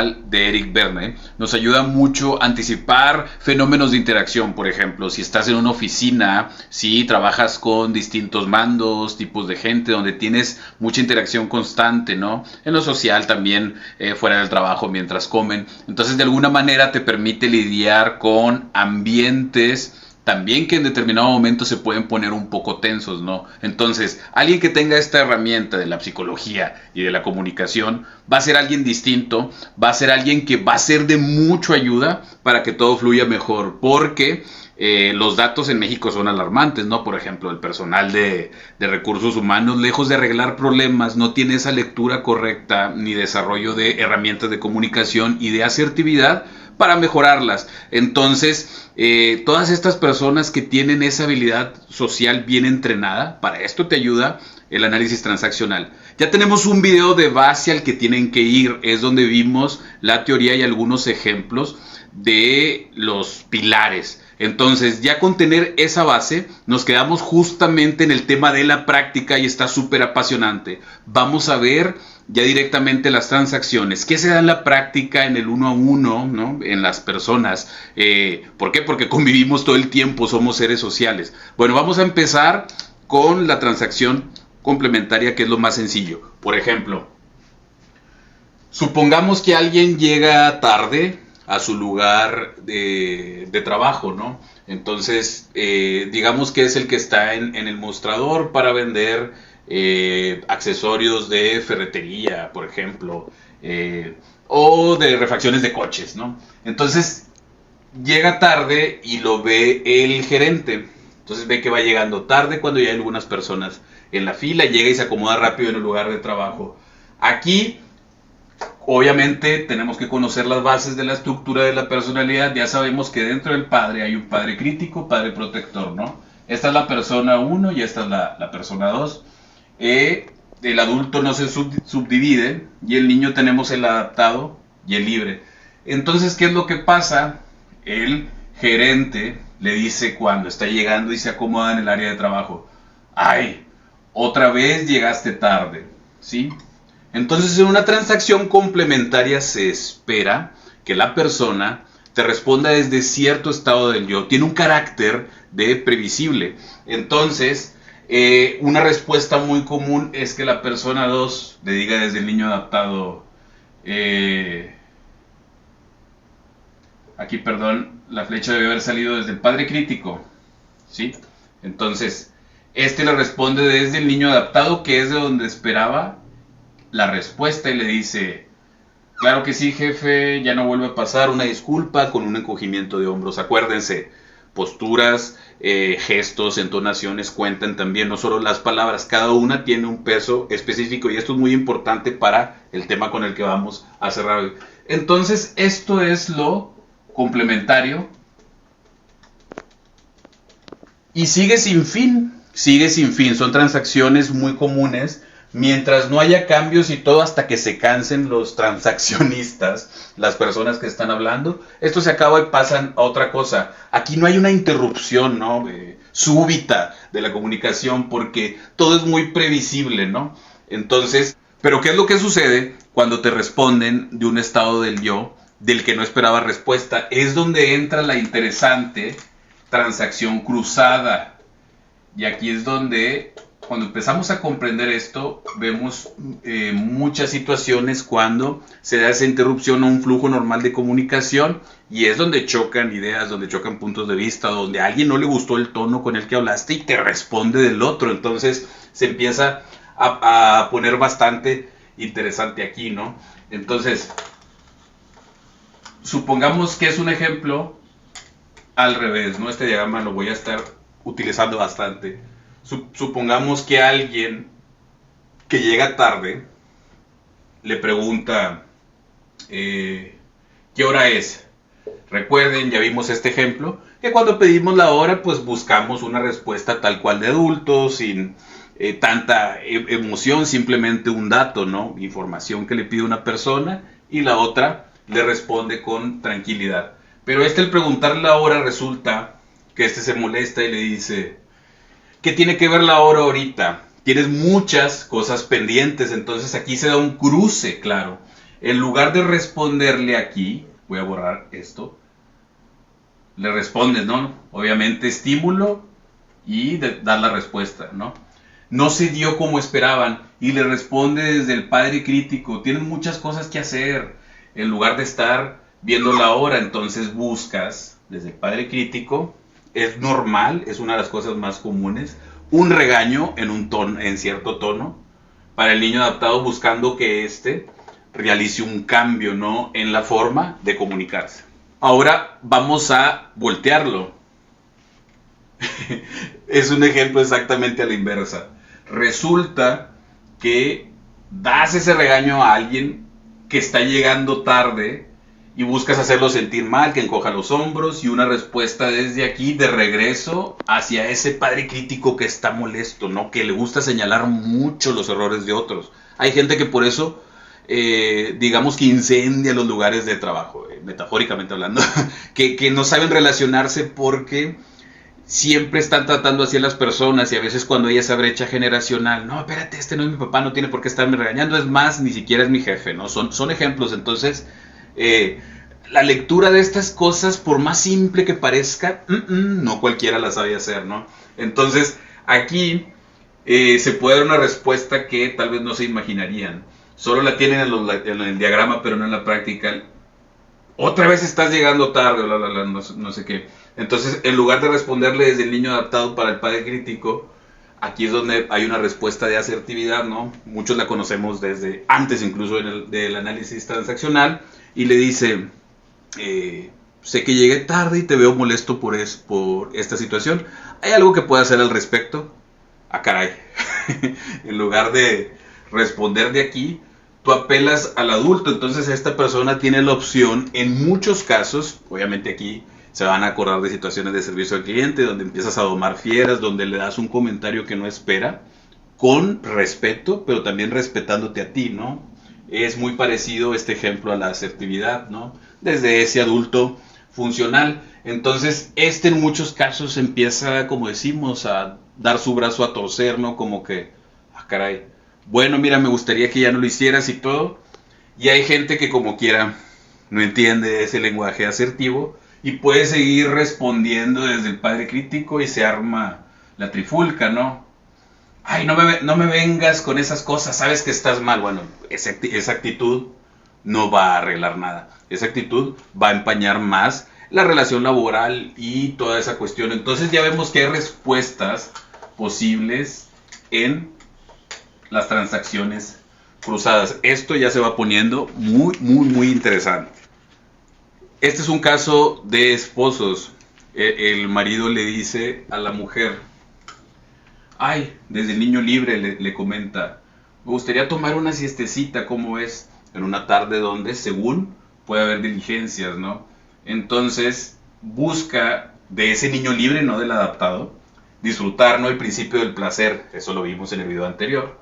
de Eric Berne nos ayuda mucho a anticipar fenómenos de interacción. Por ejemplo, si estás en una oficina, si trabajas con distintos mandos, tipos de gente, donde tienes mucha interacción constante, ¿no? En lo social también, fuera del trabajo, mientras comen. Entonces, de alguna manera te permite lidiar con ambientes también que en determinado momento se pueden poner un poco tensos, ¿no? Entonces, alguien que tenga esta herramienta de la psicología y de la comunicación va a ser alguien distinto, va a ser alguien que va a ser de mucha ayuda para que todo fluya mejor, porque los datos en México son alarmantes, ¿no? Por ejemplo, el personal de recursos humanos, lejos de arreglar problemas, no tiene esa lectura correcta ni desarrollo de herramientas de comunicación y de asertividad para mejorarlas. Entonces, todas estas personas que tienen esa habilidad social bien entrenada, para esto te ayuda el análisis transaccional. Ya tenemos un video de base al que tienen que ir, es donde vimos la teoría y algunos ejemplos de los pilares. Entonces, ya con tener esa base, nos quedamos justamente en el tema de la práctica y está súper apasionante. Vamos a ver ya directamente las transacciones. ¿Qué se da en la práctica en el uno a uno, ¿no? En las personas? ¿Por qué? Porque convivimos todo el tiempo, somos seres sociales. Bueno, vamos a empezar con la transacción complementaria, que es lo más sencillo. Por ejemplo, supongamos que alguien llega tarde a su lugar de trabajo, ¿no? Entonces, digamos que es el que está en el mostrador para vender accesorios de ferretería, por ejemplo, o de refacciones de coches, ¿no? Entonces, llega tarde y lo ve el gerente. Entonces ve que va llegando tarde cuando ya hay algunas personas en la fila, llega y se acomoda rápido en el lugar de trabajo. Aquí, obviamente, tenemos que conocer las bases de la estructura de la personalidad. Ya sabemos que dentro del padre hay un padre crítico, padre protector, ¿no? Esta es la persona 1 y esta es la persona 2. El adulto no se subdivide y el niño tenemos el adaptado y el libre. Entonces, ¿qué es lo que pasa? El gerente le dice cuando está llegando y se acomoda en el área de trabajo: ¡ay! Otra vez llegaste tarde, ¿sí? Entonces, en una transacción complementaria se espera que la persona te responda desde cierto estado del yo. Tiene un carácter de previsible. Entonces, una respuesta muy común es que la persona 2 le diga desde el niño adaptado, aquí, perdón, la flecha debe haber salido desde el padre crítico, ¿sí? Entonces, este le responde desde el niño adaptado, que es de donde esperaba la respuesta, y le dice: claro que sí, jefe, ya no vuelve a pasar, una disculpa, con un encogimiento de hombros. Acuérdense, posturas, gestos, entonaciones cuentan también, no solo las palabras, cada una tiene un peso específico y esto es muy importante para el tema con el que vamos a cerrar hoy. Entonces, esto es lo complementario y sigue sin fin, son transacciones muy comunes. Mientras no haya cambios y todo, hasta que se cansen los transaccionistas, las personas que están hablando, esto se acaba y pasan a otra cosa. Aquí no hay una interrupción, ¿no? Súbita de la comunicación, porque todo es muy previsible, ¿no? Entonces, pero ¿qué es lo que sucede cuando te responden de un estado del yo, del que no esperaba respuesta? Es donde entra la interesante transacción cruzada. Y aquí es donde, cuando empezamos a comprender esto, vemos muchas situaciones cuando se da esa interrupción a un flujo normal de comunicación, y es donde chocan ideas, donde chocan puntos de vista, donde a alguien no le gustó el tono con el que hablaste y te responde del otro. Entonces se empieza a poner bastante interesante aquí, ¿no? Entonces, supongamos que es un ejemplo al revés, ¿no? Este diagrama lo voy a estar utilizando bastante. Supongamos que alguien que llega tarde le pregunta, ¿qué hora es? Recuerden, ya vimos este ejemplo, que cuando pedimos la hora, pues buscamos una respuesta tal cual de adultos, sin tanta emoción, simplemente un dato, ¿no? Información que le pide una persona y la otra le responde con tranquilidad. Pero el preguntar la hora, resulta que se molesta y le dice: ¿qué tiene que ver la hora ahorita? Tienes muchas cosas pendientes. Entonces aquí se da un cruce, claro. En lugar de responderle aquí, voy a borrar esto, le respondes, ¿no? Obviamente estímulo y dar la respuesta, ¿no? No se dio como esperaban y le responde desde el padre crítico, tienen muchas cosas que hacer, en lugar de estar viendo la hora, entonces buscas desde el padre crítico, es normal, es una de las cosas más comunes, un regaño en un tono, en cierto tono, para el niño adaptado buscando que éste realice un cambio, ¿no? En la forma de comunicarse. Ahora vamos a voltearlo. Es un ejemplo exactamente a la inversa. Resulta que das ese regaño a alguien que está llegando tarde y buscas hacerlo sentir mal, que encoja los hombros y una respuesta desde aquí de regreso hacia ese padre crítico que está molesto, ¿no? Que le gusta señalar mucho los errores de otros. Hay gente que por eso digamos que incendia los lugares de trabajo, metafóricamente hablando, que no saben relacionarse porque siempre están tratando así a las personas y a veces cuando hay esa brecha generacional, no, espérate, este no es mi papá, no tiene por qué estarme regañando, es más, ni siquiera es mi jefe, ¿no? Son ejemplos, entonces, la lectura de estas cosas, por más simple que parezca, no cualquiera la sabe hacer, ¿no? Entonces, aquí se puede dar una respuesta que tal vez no se imaginarían. Solo la tienen en el diagrama, pero no en la práctica. Otra vez estás llegando tarde, no sé qué. Entonces, en lugar de responderle desde el niño adaptado para el padre crítico, aquí es donde hay una respuesta de asertividad, ¿no? Muchos la conocemos desde antes incluso del análisis transaccional. Y le dice, sé que llegué tarde y te veo molesto por esta situación. ¿Hay algo que pueda hacer al respecto? Ah, caray. En lugar de responder de aquí, tú apelas al adulto, entonces esta persona tiene la opción, en muchos casos, obviamente aquí se van a acordar de situaciones de servicio al cliente, donde empiezas a domar fieras, donde le das un comentario que no espera, con respeto, pero también respetándote a ti, ¿no? Es muy parecido este ejemplo a la asertividad, ¿no? Desde ese adulto funcional. Entonces, en muchos casos empieza, como decimos, a dar su brazo a torcer, ¿no? Como que, ah, caray, bueno, mira, me gustaría que ya no lo hicieras y todo. Y hay gente que como quiera no entiende ese lenguaje asertivo y puede seguir respondiendo desde el padre crítico y se arma la trifulca, ¿no? Ay, no me vengas con esas cosas, sabes que estás mal. Bueno, esa actitud no va a arreglar nada. Esa actitud va a empañar más la relación laboral y toda esa cuestión. Entonces ya vemos que hay respuestas posibles en las transacciones cruzadas. Esto ya se va poniendo muy interesante. Este es un caso de esposos. El marido le dice a la mujer, ay, desde el niño libre le comenta, me gustaría tomar una siestecita, ¿cómo es? En una tarde donde, según, puede haber diligencias, ¿no? Entonces, busca de ese niño libre, no del adaptado, disfrutar, ¿no? El principio del placer, eso lo vimos en el video anterior,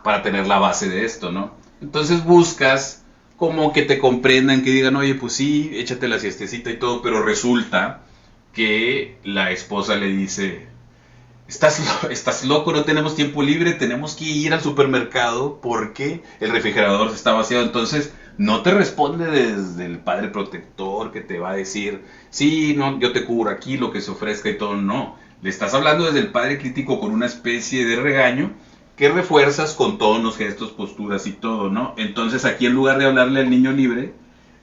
para tener la base de esto, ¿no? Entonces buscas como que te comprendan, que digan, oye, pues sí, échate la siestecita y todo, pero resulta que la esposa le dice, estás loco, no tenemos tiempo libre, tenemos que ir al supermercado porque el refrigerador está vaciado. Entonces no te responde desde el padre protector que te va a decir, sí, no, yo te cubro aquí lo que se ofrezca y todo, no. Le estás hablando desde el padre crítico con una especie de regaño que refuerzas con tonos, gestos, posturas y todo, ¿no? Entonces aquí en lugar de hablarle al niño libre,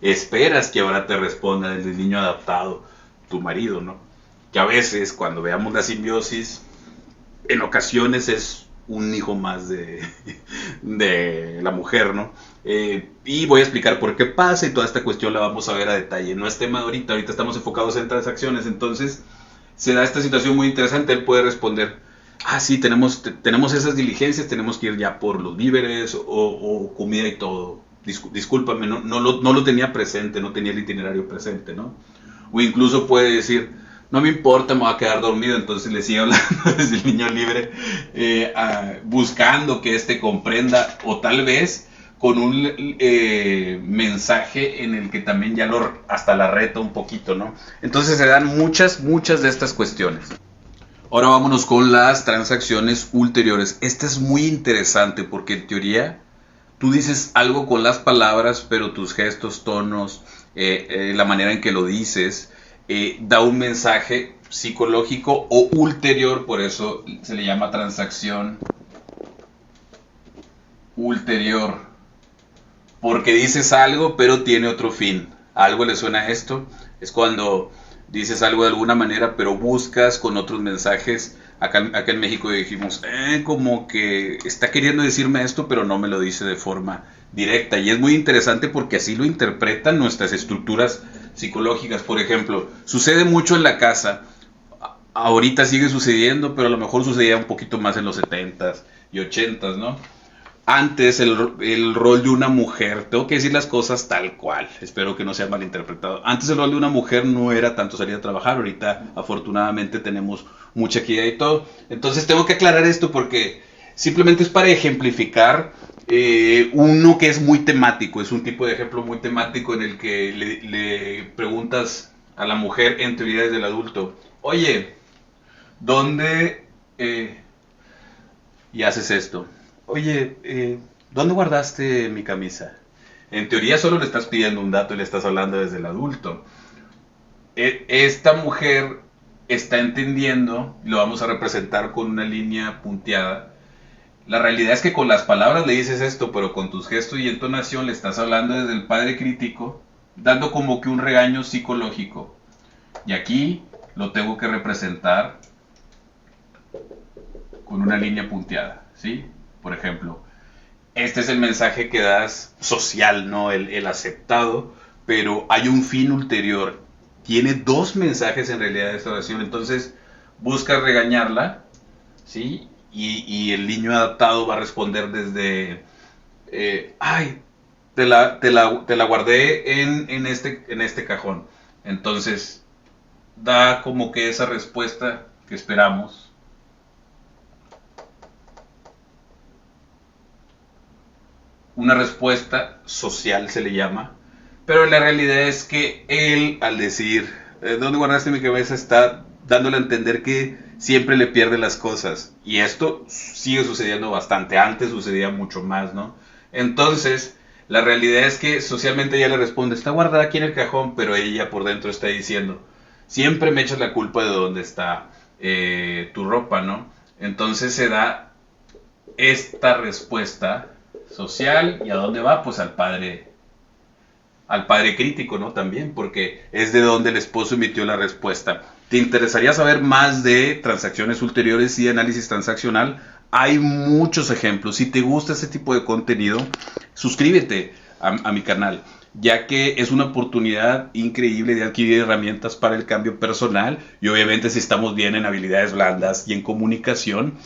esperas que ahora te responda desde el niño adaptado, tu marido, ¿no? Que a veces cuando veamos la simbiosis, en ocasiones es un hijo más de la mujer, ¿no? Y voy a explicar por qué pasa y toda esta cuestión la vamos a ver a detalle. No es tema de ahorita estamos enfocados en transacciones, entonces se da esta situación muy interesante. Él puede responder, ah, sí, tenemos esas diligencias, tenemos que ir ya por los víveres o comida y todo. Discúlpame, no lo tenía presente, no tenía el itinerario presente, ¿no? O incluso puede decir, no me importa, me voy a quedar dormido, entonces le sigue hablando desde el niño libre, buscando que éste comprenda, o tal vez con un mensaje en el que también ya hasta la reta un poquito, ¿no? Entonces se dan muchas de estas cuestiones. Ahora vámonos con las transacciones ulteriores. Esta es muy interesante porque en teoría Tú dices algo con las palabras, pero tus gestos, tonos, la manera en que lo dices, da un mensaje psicológico o ulterior, por eso se le llama transacción ulterior, porque dices algo, pero tiene otro fin. ¿A algo le suena esto? Es cuando dices algo de alguna manera, pero buscas con otros mensajes. Acá en México dijimos, como que está queriendo decirme esto, pero no me lo dice de forma directa. Y es muy interesante porque así lo interpretan nuestras estructuras psicológicas. Por ejemplo, sucede mucho en la casa. Ahorita sigue sucediendo, pero a lo mejor sucedía un poquito más en los 70s y 80s, ¿no? Antes el rol de una mujer, tengo que decir las cosas tal cual, espero que no sea malinterpretado. Antes el rol de una mujer no era tanto salir a trabajar, ahorita afortunadamente tenemos mucha equidad y todo. Entonces tengo que aclarar esto porque simplemente es para ejemplificar uno que es muy temático, es un tipo de ejemplo muy temático en el que le preguntas a la mujer en teoría desde el adulto, oye, ¿dónde? Y haces esto. Oye, ¿dónde guardaste mi camisa? En teoría solo le estás pidiendo un dato y le estás hablando desde el adulto. Esta mujer está entendiendo, lo vamos a representar con una línea punteada. La realidad es que con las palabras le dices esto, pero con tus gestos y entonación le estás hablando desde el padre crítico, dando como que un regaño psicológico. Y aquí lo tengo que representar con una línea punteada, ¿sí? Por ejemplo, este es el mensaje que das social, ¿no? El aceptado, pero hay un fin ulterior. Tiene dos mensajes en realidad de esta oración, entonces busca regañarla, ¿sí? Y el niño adaptado va a responder desde, ay, te la guardé en este cajón. Entonces, da como que esa respuesta que esperamos. Una respuesta social se le llama, pero la realidad es que él al decir, ¿dónde guardaste mi cabeza? Está dándole a entender que siempre le pierde las cosas, y esto sigue sucediendo bastante, antes sucedía mucho más, ¿no? Entonces, la realidad es que socialmente ella le responde, está guardada aquí en el cajón, pero ella por dentro está diciendo, siempre me echas la culpa de dónde está tu ropa, ¿no? Entonces se da esta respuesta social. ¿Y a dónde va? Pues al padre crítico, ¿no? También, porque es de donde el esposo emitió la respuesta. ¿Te interesaría saber más de transacciones ulteriores y análisis transaccional? Hay muchos ejemplos. Si te gusta este tipo de contenido, suscríbete a mi canal, ya que es una oportunidad increíble de adquirir herramientas para el cambio personal, y obviamente si estamos bien en habilidades blandas y en comunicación,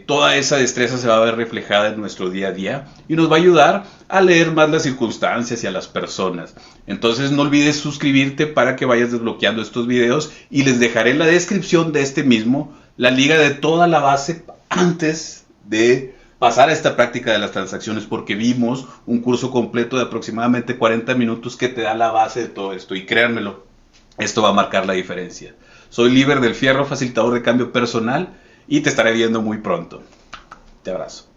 toda esa destreza se va a ver reflejada en nuestro día a día y nos va a ayudar a leer más las circunstancias y a las personas. Entonces no olvides suscribirte para que vayas desbloqueando estos videos, y les dejaré en la descripción de este mismo la liga de toda la base antes de pasar a esta práctica de las transacciones, porque vimos un curso completo de aproximadamente 40 minutos que te da la base de todo esto, y créanmelo, esto va a marcar la diferencia. Soy Liber del Fierro, facilitador de cambio personal, y te estaré viendo muy pronto. Te abrazo.